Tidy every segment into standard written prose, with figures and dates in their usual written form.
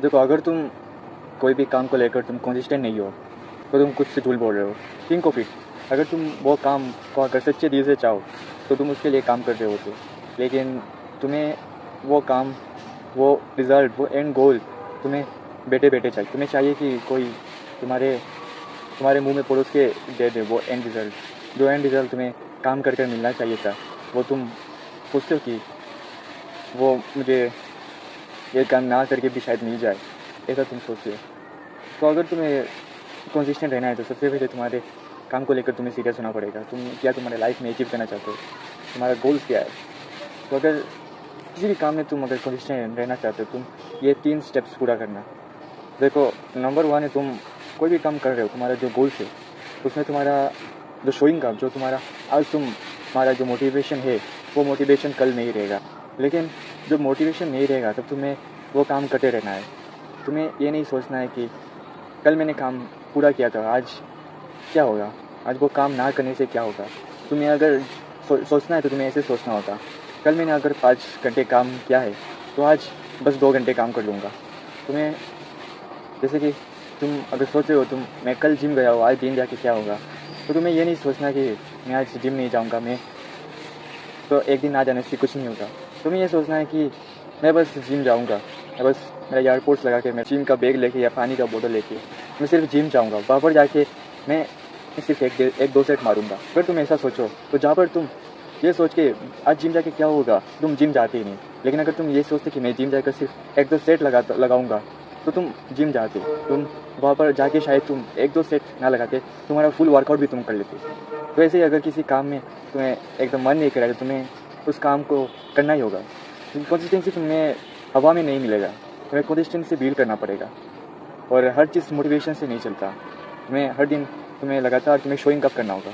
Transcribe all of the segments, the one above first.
देखो, अगर तुम कोई भी काम को लेकर तुम कंसिस्टेंट नहीं हो तो तुम खुद से झूठ बोल रहे हो। Think of it. अगर तुम वो काम को अगर सच्चे दिल से चाहो तो तुम उसके लिए काम कर रहे होते, लेकिन तुम्हें वो काम, वो रिज़ल्ट, वो एंड गोल तुम्हें बैठे बैठे चाहिए। तुम्हें चाहिए कि कोई तुम्हारे तुम्हारे मुंह में परोस के दे दे वो एंड रिज़ल्ट। जो एंड रिज़ल्ट तुम्हें काम कर मिलना चाहिए था, वो तुम सोचते हो कि वो मुझे ये काम ना करके भी शायद मिल जाए, ऐसा तुम सोचते हो। तो अगर तुम्हें कंसिस्टेंट रहना है तो सबसे पहले तुम्हारे काम को लेकर तुम्हें सीरियस होना पड़ेगा। तुम क्या तुम्हारे लाइफ में अचीव करना चाहते हो, तुम्हारा गोल्स क्या है। तो अगर किसी भी काम में तुम अगर कंसिस्टेंट रहना चाहते हो, तुम ये 3 स्टेप्स पूरा करना। देखो, नंबर 1 है, तुम कोई भी काम कर रहे हो, तुम्हारा जो गोल्स है उसमें तुम्हारा जो शोइंग अप, जो तुम्हारा जो मोटिवेशन है, वो मोटिवेशन कल नहीं रहेगा। लेकिन जब मोटिवेशन नहीं रहेगा तब तुम्हें वो काम करते रहना है। तुम्हें ये नहीं सोचना है कि कल मैंने काम पूरा किया था, आज क्या होगा, आज वो काम ना करने से क्या होगा। तुम्हें अगर सोचना है तो तुम्हें ऐसे सोचना होगा, कल मैंने अगर 5 घंटे काम किया है तो आज बस 2 घंटे काम कर लूँगा। तुम्हें जैसे कि तुम अगर सोच रहे हो मैं कल जिम गया हूँ, आज जिम जाके क्या होगा, तो तुम्हें ये नहीं सोचना कि मैं आज जिम नहीं जाऊँगा, मैं तो एक दिन ना जाने से कुछ नहीं होगा। तुम्हें ये सोचना है कि मैं बस जिम जाऊँगा, मैं बस मेरा एयरपोर्ट्स लगा के, मैं जिम का बैग लेके या पानी का बोतल लेके मैं सिर्फ जिम जाऊँगा। वहाँ पर जाके मैं सिर्फ एक दो सेट मारूँगा। अगर तुम ऐसा सोचो तो जहाँ पर तुम ये सोच के आज जिम जाके क्या होगा, तुम जिम जाते ही नहीं। लेकिन अगर तुम ये सोचते कि मैं जिम जाकर सिर्फ 1-2 सेट लगाऊंगा तो तुम जिम जाते। तुम वहाँ पर जाके शायद तुम 1-2 सेट ना लगाते, तुम्हारा फुल वर्कआउट भी तुम कर लेते। तो ऐसे ही अगर किसी काम में तुम्हें एकदम मन नहीं करा तो तुम्हें उस काम को करना ही होगा। कंसिस्टेंसी तुम्हें हवा में नहीं मिलेगा, तुम्हें कंसिस्टेंसी बिल्ड करना पड़ेगा। और हर चीज़ मोटिवेशन से नहीं चलता, तुम्हें हर दिन तुम्हें लगातार तुम्हें शोइंग अप करना होगा।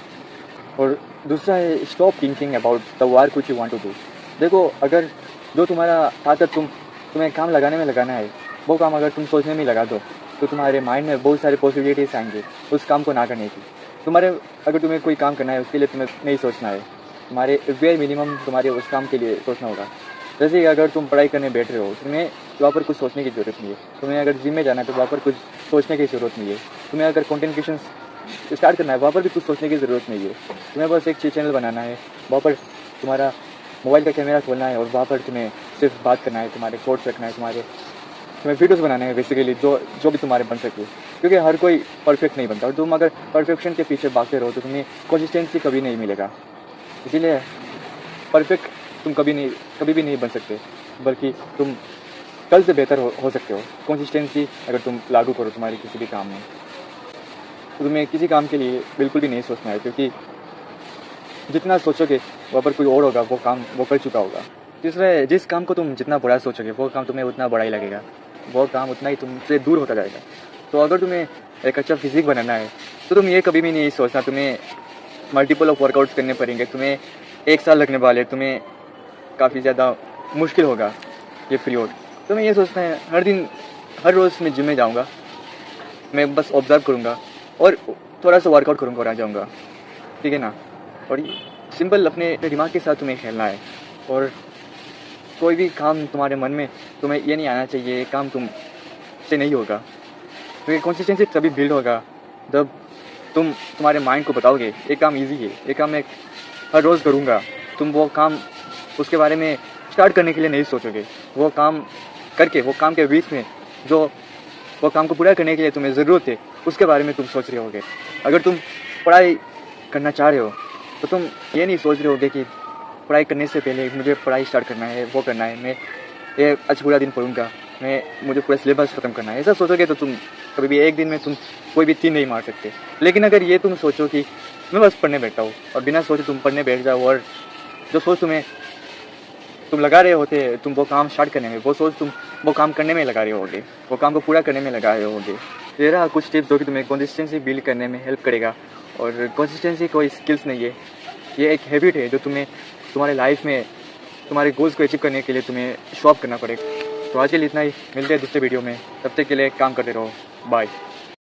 और दूसरा है, stop thinking about the work which you want to do. देखो, अगर जो तुम्हारा ताकत तुम्हें काम लगाने में लगाना है, वो काम अगर तुम सोचने में लगा दो तो तुम्हारे माइंड में बहुत सारे पॉसिबिलिटीज़ आएंगे उस काम को ना करने की। अगर तुम्हें कोई काम करना है उसके लिए तुम्हें नहीं सोचना है, तुम्हारे वेयर मिनिमम तुम्हारे उस काम के लिए सोचना होगा। जैसे कि अगर तुम पढ़ाई करने बैठ रहे हो, तुम्हें वहाँ पर कुछ सोचने की ज़रूरत नहीं है। तुम्हें अगर जिम में जाना है तो वहाँ पर कुछ सोचने की ज़रूरत नहीं है। तुम्हें अगर कंटेंट क्रिएशन स्टार्ट करना है, वहाँ पर भी कुछ सोचने की ज़रूरत नहीं है। तुम्हें बस एक चैनल बनाना है, वहाँ पर तुम्हारा मोबाइल का कैमरा खोलना है और वहाँ पर तुम्हें सिर्फ बात करना है, तुम्हारे कोट्स रखना है, तुम्हें वीडियोज़ बनाना है बेसिकली, जो भी तुम्हारे बन सके। क्योंकि हर कोई परफेक्ट नहीं बनता और तुम अगर परफेक्शन के पीछे भागते रहो तो तुम्हें कंसिस्टेंसी कभी नहीं मिलेगा। इसीलिए परफेक्ट तुम कभी भी नहीं बन सकते, बल्कि तुम कल से बेहतर हो सकते हो। कंसिस्टेंसी अगर तुम लागू करो तुम्हारे किसी भी काम में, तो तुम्हें किसी काम के लिए बिल्कुल भी नहीं सोचना है, क्योंकि जितना सोचोगे वहाँ पर कोई और होगा, वो काम वो कर चुका होगा। तीसरा है, जिस काम को तुम जितना बड़ा सोचोगे वो काम तुम्हें उतना बड़ा ही लगेगा, वो काम उतना ही तुमसे दूर होता जाएगा। तो अगर तुम्हें एक अच्छा फिजिक बनाना है तो तुम ये कभी भी नहीं सोचना तुम्हें मल्टीपल ऑफ वर्कआउट्स करने पड़ेंगे, तुम्हें 1 साल लगने वाले, तुम्हें काफ़ी ज़्यादा मुश्किल होगा ये पीरियड। तुम्हें ये सोचना है हर रोज़ मैं जिम में जाऊँगा, मैं बस ऑब्ज़र्व करूँगा और थोड़ा सा वर्कआउट करूँगा और आ जाऊँगा, ठीक है ना। और सिंपल अपने दिमाग के साथ तुम्हें खेलना है। और कोई भी काम तुम्हारे मन में तुम्हें ये नहीं आना चाहिए ये काम तुमसे नहीं होगा, क्योंकि कंसिस्टेंसी तभी बिल्ड होगा जब तुम तुम्हारे माइंड को बताओगे ये काम इजी है, ये काम मैं हर रोज़ करूँगा। तुम वो काम उसके बारे में स्टार्ट करने के लिए नहीं सोचोगे, वो काम करके वो काम के बीच में जो वो काम को पूरा करने के लिए तुम्हें ज़रूरत है उसके बारे में तुम सोच रहे होगे। अगर तुम पढ़ाई करना चाह रहे हो तो तुम ये नहीं सोच रहे होगे कि पढ़ाई करने से पहले मुझे पढ़ाई स्टार्ट करना है, वो करना है, मैं ये आज पूरा दिन पढ़ूँगा, मुझे पूरा सिलेबस ख़त्म करना है। ऐसा सोचोगे तो तुम कभी भी एक दिन में तुम कोई भी 3 नहीं मार सकते। लेकिन अगर ये तुम सोचो कि मैं बस पढ़ने बैठा हूँ और बिना सोचे तुम पढ़ने बैठ जाओ और जो सोच तुम लगा रहे होते तुम वो काम स्टार्ट करने में, वो सोच तुम वो काम करने में लगा रहे होगे, वो काम को पूरा करने में लगा रहे होगे। ये रहा कुछ टिप्स जो कि तुम्हें कंसिस्टेंसी बिल्ड करने में हेल्प करेगा। और कंसिस्टेंसी कोई स्किल्स नहीं है, ये एक हैबिट है जो तुम्हारे लाइफ में तुम्हारे गोल्स को अचीव करने के लिए तुम्हें शो अप करना पड़ेगा। तो आज के लिए इतना ही, मिलते हैं दूसरे वीडियो में, तब तक के लिए काम करते रहो, बाय।